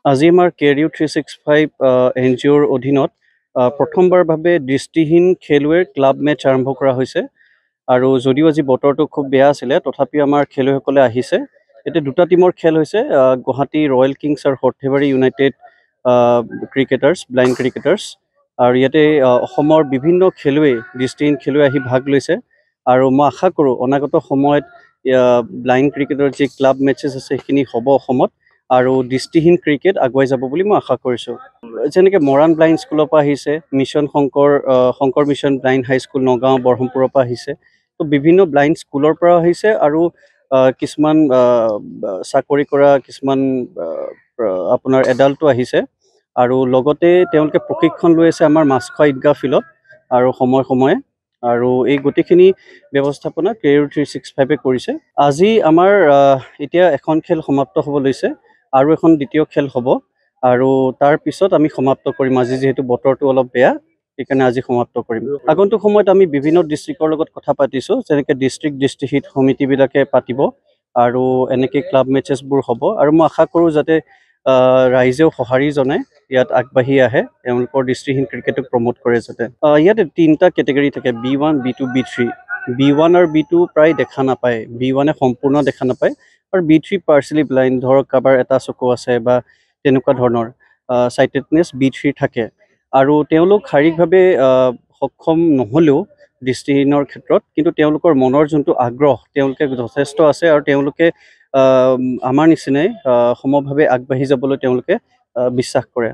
আজি আমাৰ কেৰিউ 365 এনজিঅ'ৰ অধীনত প্ৰথমবাৰভাৱে দৃষ্টিহীন খেলুৱৈৰ ক্লাব মেচ আৰম্ভ কৰা হৈছে। আৰু যদিও আজি বতৰটো খুব বেয়া আছিলে, তথাপিও আমাৰ খেলুৱৈসকলে আহিছে। এতিয়া দুটা টিমৰ খেল হৈছে, গুৱাহাটী ৰয়েল কিংছ আৰু সৰ্থেবাৰী ইউনাইটেড ক্ৰিকেটাৰ্ছ, ব্লাইণ্ড ক্ৰিকেটাৰ্ছ। আৰু ইয়াতে অসমৰ বিভিন্ন খেলুৱৈ, দৃষ্টিহীন খেলুৱৈ আহি ভাগ লৈছে। আৰু মই আশা কৰোঁ অনাগত সময়ত ব্লাইণ্ড ক্ৰিকেটৰ যি ক্লাব মেচেছ আছে সেইখিনি হ'ব অসমত, আৰু দৃষ্টিহীন ক্ৰিকেট আগুৱাই যাব বুলি মই আশা কৰিছোঁ। যেনেকৈ মৰাণ ব্লাইণ্ড স্কুলৰ পৰা আহিছে, mission Shankar mission blind high school Nagaon বৰহমপুৰৰ পৰা আহিছে। তো বিভিন্ন ব্লাইণ্ড স্কুলৰ পৰা আহিছে, আৰু কিছুমান চাকৰি কৰা কিছুমান আপোনাৰ এডাল্টো আহিছে। আৰু লগতে তেওঁলোকে প্ৰশিক্ষণ লৈ আছে আমাৰ মাছখোৱা ঈদগাহ ফিল্ডত আৰু সময়ে সময়ে। আৰু এই গোটেইখিনি ব্যৱস্থাপনা কেৰিউ 365 কৰিছে। আজি আমাৰ এতিয়া এখন খেল সমাপ্ত হ'ব লৈছে, আৰু এখন দ্বিতীয় খেল হ'ব, আৰু তাৰ পিছত আমি সমাপ্ত কৰিম। আজি যিহেতু বতৰটো অলপ বেয়া, সেইকাৰণে আজি সমাপ্ত কৰিম। আগন্তুক সময়ত আমি বিভিন্ন ডিষ্ট্ৰিক্টৰ লগত কথা পাতিছোঁ, যেনেকৈ ডিষ্ট্ৰিক্ট সমিতিবিলাকে পাতিব, আৰু এনেকৈ ক্লাব মেচেছবোৰ হ'ব। আৰু মই আশা কৰোঁ যাতে ৰাইজেও সঁহাৰি জনাই ইয়াত আগবাঢ়ি আহে, তেওঁলোকৰ দৃষ্টিহীন ক্ৰিকেটক প্ৰমোট কৰে যাতে। ইয়াতে 3টা কেটেগৰী থাকে, B1, B2, B3। B1 আৰু B2 প্ৰায় দেখা নাপায়, B1 সম্পূৰ্ণ দেখা নাপায়, আৰু B3 পাৰ্চিয়েলি ব্লাইণ্ড, ধৰক কাৰোবাৰ এটা চকু আছে বা তেনেকুৱা ধৰণৰ চাইটেডনেছ B3 থাকে। আৰু তেওঁলোক শাৰীৰিকভাৱে সক্ষম নহ'লেও দৃষ্টিহীনৰ ক্ষেত্ৰত, কিন্তু তেওঁলোকৰ মনৰ যোনটো আগ্ৰহ, তেওঁলোকে যথেষ্ট আছে, আৰু তেওঁলোকে আমাৰ নিচিনাই সমভাৱে আগবাঢ়ি যাবলৈ তেওঁলোকে বিশ্বাস কৰে।